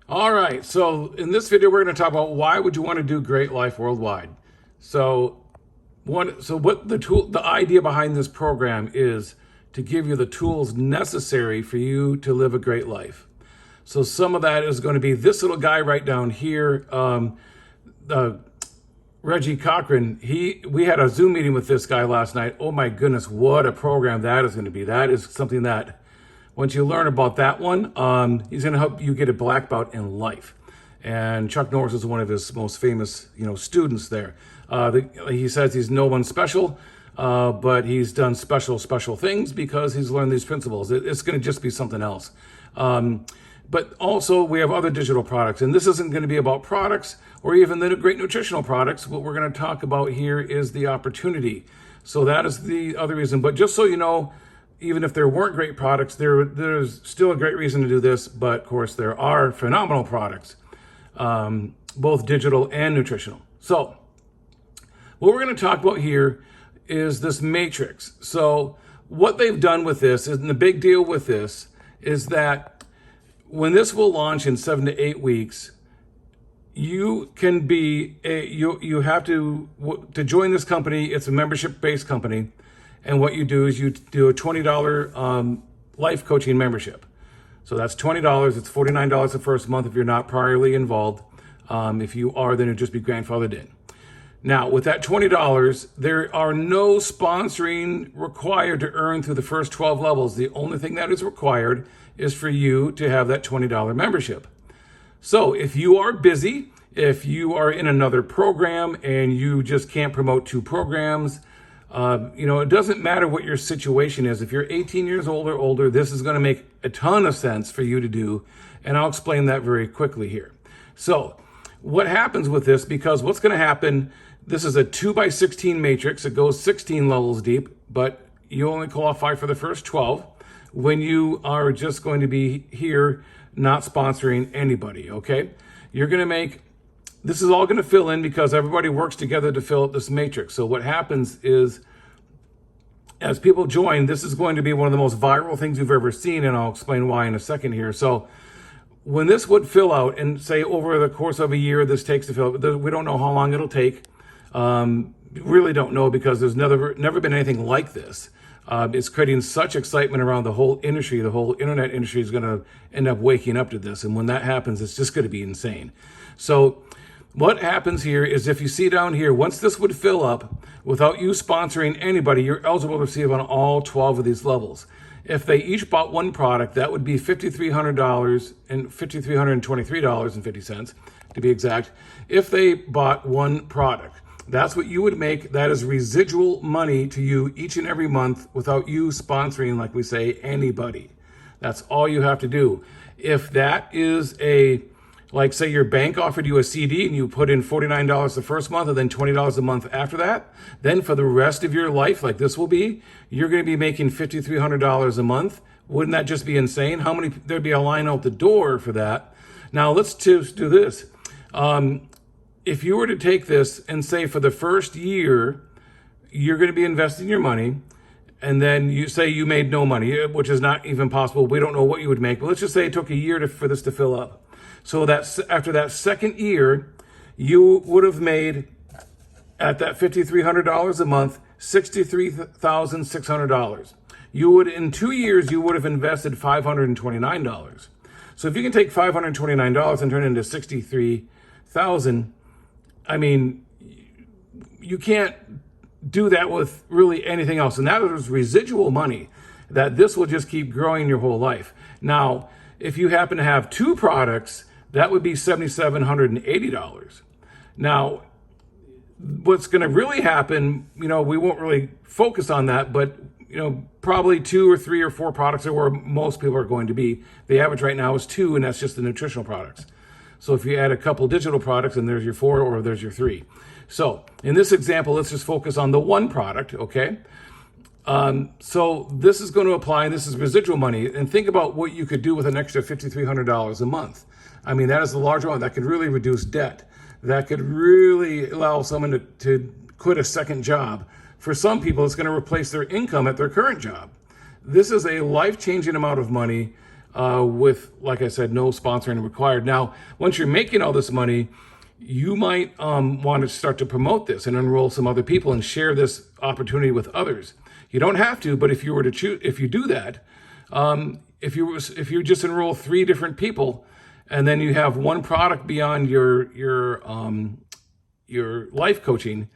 All right, so in this video, we're going to talk about why would you want to do Great Life Worldwide. So, what the idea behind this program is to give you the tools necessary for you to live a great life. So some of that is going to be this little guy right down here, Reggie Cochran. We had a Zoom meeting with this guy last night. Oh my goodness, what a program that is going to be! That is something that once you learn about that one, he's going to help you get a black belt in life. And Chuck Norris is one of his most famous, students there. He says he's no one special, but he's done special things because he's learned these principles. It's going to just be something else. But also we have other digital products, and this isn't going to be about products or even the great nutritional products. What we're going to talk about here is the opportunity. So that is the other reason. But just so you know, even if there weren't great products, there's still a great reason to do this. But of course, there are phenomenal products, both digital and nutritional. So what we're going to talk about here is this matrix. So what they've done with this, and the big deal with this, is that when this will launch in 7 to 8 weeks, you can be you have to join this company. It's a membership-based company. And what you do is you do a $20 life coaching membership. So that's $20. It's $49 the first month if you're not priorly involved. If you are, then it'd just be grandfathered in. Now, with that $20, there are no sponsoring required to earn through the first 12 levels. The only thing that is required is for you to have that $20 membership. So if you are busy, if you are in another program and you just can't promote 2 programs, it doesn't matter what your situation is. If you're 18 years old or older, this is going to make a ton of sense for you to do. And I'll explain that very quickly here. So what happens with this, because what's going to happen, this is a 2x16 matrix. It goes 16 levels deep, but you only qualify for the first 12 when you are just going to be here, not sponsoring anybody. Okay. This is all going to fill in because everybody works together to fill out this matrix. So what happens is, as people join, this is going to be one of the most viral things you've ever seen, and I'll explain why in a second here. So when this would fill out, and say over the course of a year this takes to fill out, we don't know how long it'll take. Really don't know, because there's never been anything like this. It's creating such excitement around the whole industry. The whole internet industry is going to end up waking up to this. And when that happens, it's just going to be insane. So what happens here is, if you see down here, once this would fill up without you sponsoring anybody, you're eligible to receive on all 12 of these levels. If they each bought one product, that would be $5,300 and $5,323.50 to be exact. If they bought one product, that's what you would make. That is residual money to you each and every month without you sponsoring, like we say, anybody. That's all you have to do. If that is like say your bank offered you a CD and you put in $49 the first month and then $20 a month after that, then for the rest of your life, like this will be, you're going to be making $5,300 a month. Wouldn't that just be insane? There'd be a line out the door for that. Now let's just do this. If you were to take this and say for the first year, you're going to be investing your money, and then you say you made no money, which is not even possible. We don't know what you would make, but let's just say it took a year for this to fill up. So that after that second year, you would have made, at that $5,300 a month, $63,600. In 2 years, you would have invested $529. So if you can take $529 and turn it into $63,000, I mean, you can't do that with really anything else. And that is residual money that this will just keep growing your whole life. Now, if you happen to have 2 products, that would be $7,780. Now, what's going to really happen, we won't really focus on that, but probably 2 or 3 or 4 products are where most people are going to be. The average right now is 2, and that's just the nutritional products. So if you add a couple digital products, and there's your 4 or there's your 3. So in this example, let's just focus on the one product, okay? So this is going to apply, and this is residual money. And think about what you could do with an extra $5,300 a month. I mean, that is a large amount. That could really reduce debt. That could really allow someone to quit a second job. For some people, it's going to replace their income at their current job. This is a life-changing amount of money. with, like I said, no sponsoring required. Now, once you're making all this money, you might want to start to promote this and enroll some other people and share this opportunity with others. You don't have to, but if you were to choose, if you do that, if you just enroll 3 different people, and then you have one product beyond your life coaching,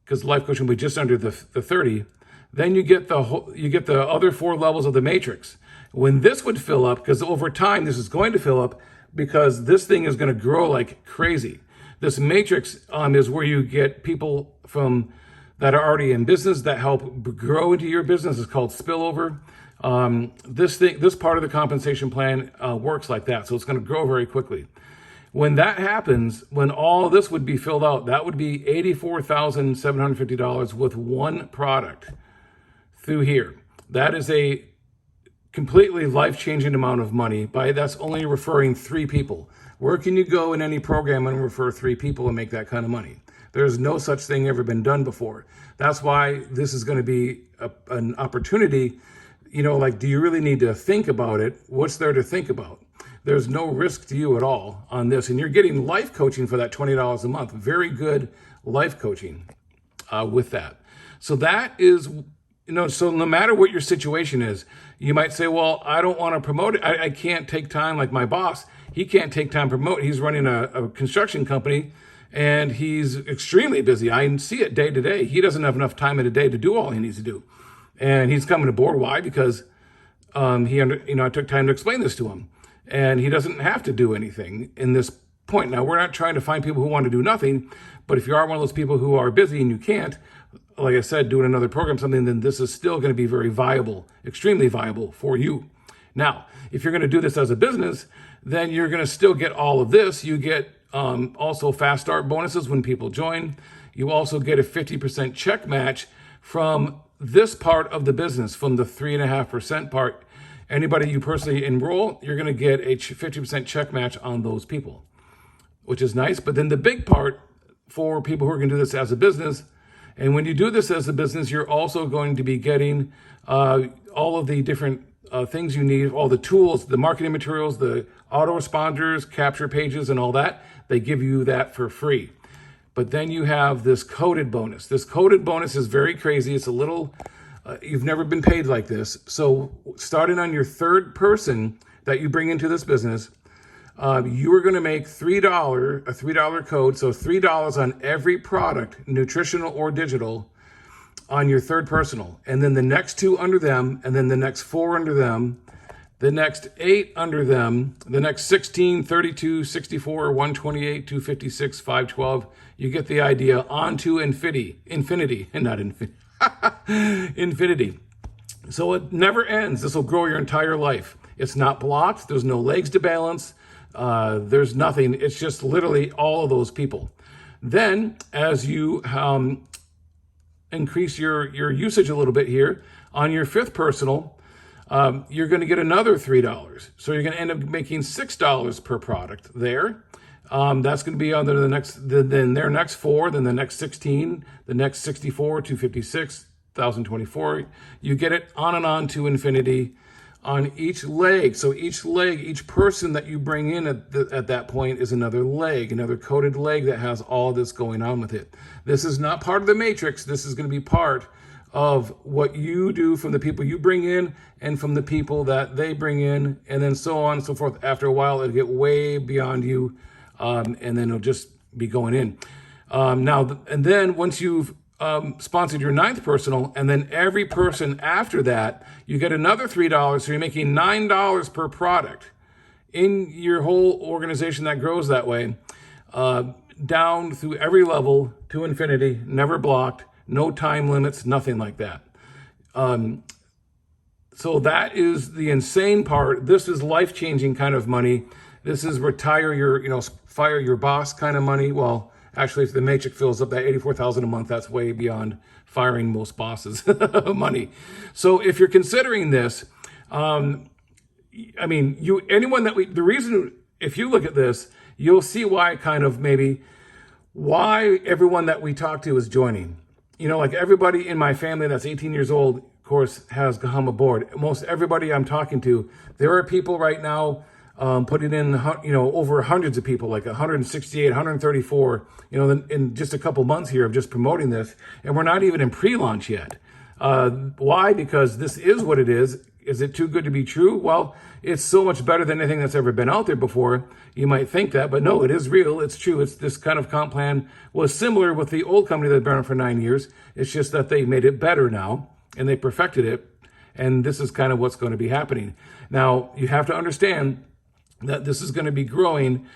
because life coaching will be just under the 30, then you get the other 4 levels of the matrix. When this would fill up, because over time this is going to fill up, because this thing is going to grow like crazy. This matrix is where you get people from that are already in business that help grow into your business. It's called spillover. This part of the compensation plan works like that, so it's going to grow very quickly. When that happens, when all this would be filled out, that would be $84,750 with one product through here. That is a completely life-changing amount of money. That's only referring 3 people. Where can you go in any program and refer 3 people and make that kind of money? There's no such thing ever been done before. That's why this is going to be an opportunity. Like, do you really need to think about it? What's there to think about? There's no risk to you at all on this. And you're getting life coaching for that $20 a month. Very good life coaching with that. So that is, so no matter what your situation is, you might say, well, I don't want to promote it. I can't take time, like my boss. He can't take time to promote. He's running a construction company, and he's extremely busy. I see it day to day. He doesn't have enough time in a day to do all he needs to do. And he's coming aboard. Why? Because I took time to explain this to him. And he doesn't have to do anything in this point. Now, we're not trying to find people who want to do nothing, but if you are one of those people who are busy and you can't, like I said, doing another program, something, then this is still going to be very viable, extremely viable for you. Now, if you're going to do this as a business, then you're going to still get all of this. You get also fast start bonuses when people join. You also get a 50% check match from this part of the business, from the 3.5% part. Anybody you personally enroll, you're going to get a 50% check match on those people, which is nice. But then the big part for people who are going to do this as a business, and when you do this as a business, you're also going to be getting all of the different things you need, all the tools, the marketing materials, the autoresponders, capture pages, and all that. They give you that for free. But then you have this coded bonus. This coded bonus is very crazy. It's a little... you've never been paid like this. So starting on your 3rd person that you bring into this business, you are going to make a $3 code. So $3 on every product, nutritional or digital, on your 3rd personal. And then the next 2 under them, and then the next 4 under them, the next 8 under them, the next 16, 32, 64, 128, 256, 512. You get the idea. On to infinity, not infinity. Infinity. So it never ends. This will grow your entire life. It's not blocked. There's no legs to balance. There's nothing. It's just literally all of those people. Then as you increase your usage a little bit here, on your 5th personal, you're going to get another $3. So you're going to end up making $6 per product there. That's going to be on then their next 4, then the next 16, the next 64, 256, 1024. You get it on and on to infinity on each leg. So each person that you bring in at that point is another leg, another coded leg that has all this going on with it. This is not part of the matrix. This is going to be part of what you do from the people you bring in and from the people that they bring in, and then so on and so forth. After a while, it'll get way beyond you. And then it'll just be going in. And then once you've sponsored your 9th personal, and then every person after that, you get another $3. So you're making $9 per product in your whole organization that grows that way, down through every level to infinity, never blocked, no time limits, nothing like that. So that is the insane part. This is life-changing kind of money. This is fire your boss kind of money. Well, actually, if the matrix fills up that $84,000 a month, that's way beyond firing most bosses money. So if you're considering this, the reason, if you look at this, you'll see why why everyone that we talk to is joining. Like everybody in my family that's 18 years old course, has come aboard. Most everybody I'm talking to, there are people right now putting in, over hundreds of people, like 168, 134, in just a couple months here of just promoting this. And we're not even in pre-launch yet. Why? Because this is what it is. Is it too good to be true? Well, it's so much better than anything that's ever been out there before. You might think that, but no, it is real. It's true. It's this kind of comp plan was similar with the old company that had been around for 9 years. It's just that they made it better now and they perfected it. And this is kind of what's going to be happening. Now, you have to understand that this is going to be growing.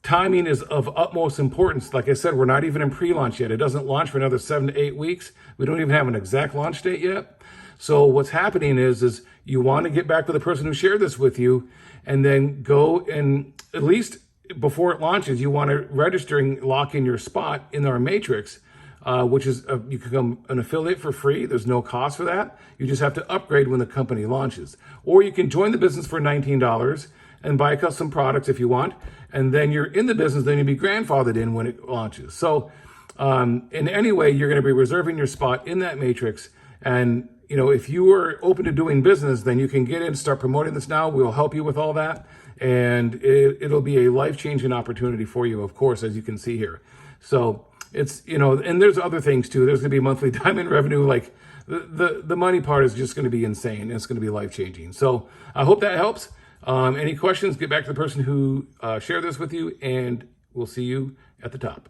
Timing is of utmost importance. Like I said, we're not even in pre-launch yet. It doesn't launch for another 7 to 8 weeks. We don't even have an exact launch date yet. So what's happening is you want to get back to the person who shared this with you and then go and at least before it launches, you want to register and lock in your spot in our matrix, which is you can become an affiliate for free. There's no cost for that. You just have to upgrade when the company launches. Or you can join the business for $19 and buy custom products if you want. And then you're in the business, then you'll be grandfathered in when it launches. So in any way, you're going to be reserving your spot in that matrix. And if you are open to doing business, then you can get in, start promoting this now. We'll help you with all that. And it'll be a life-changing opportunity for you, of course, as you can see here. So it's, and there's other things too. There's going to be monthly diamond revenue. Like the money part is just going to be insane. It's going to be life-changing. So I hope that helps. Any questions, get back to the person who shared this with you, and we'll see you at the top.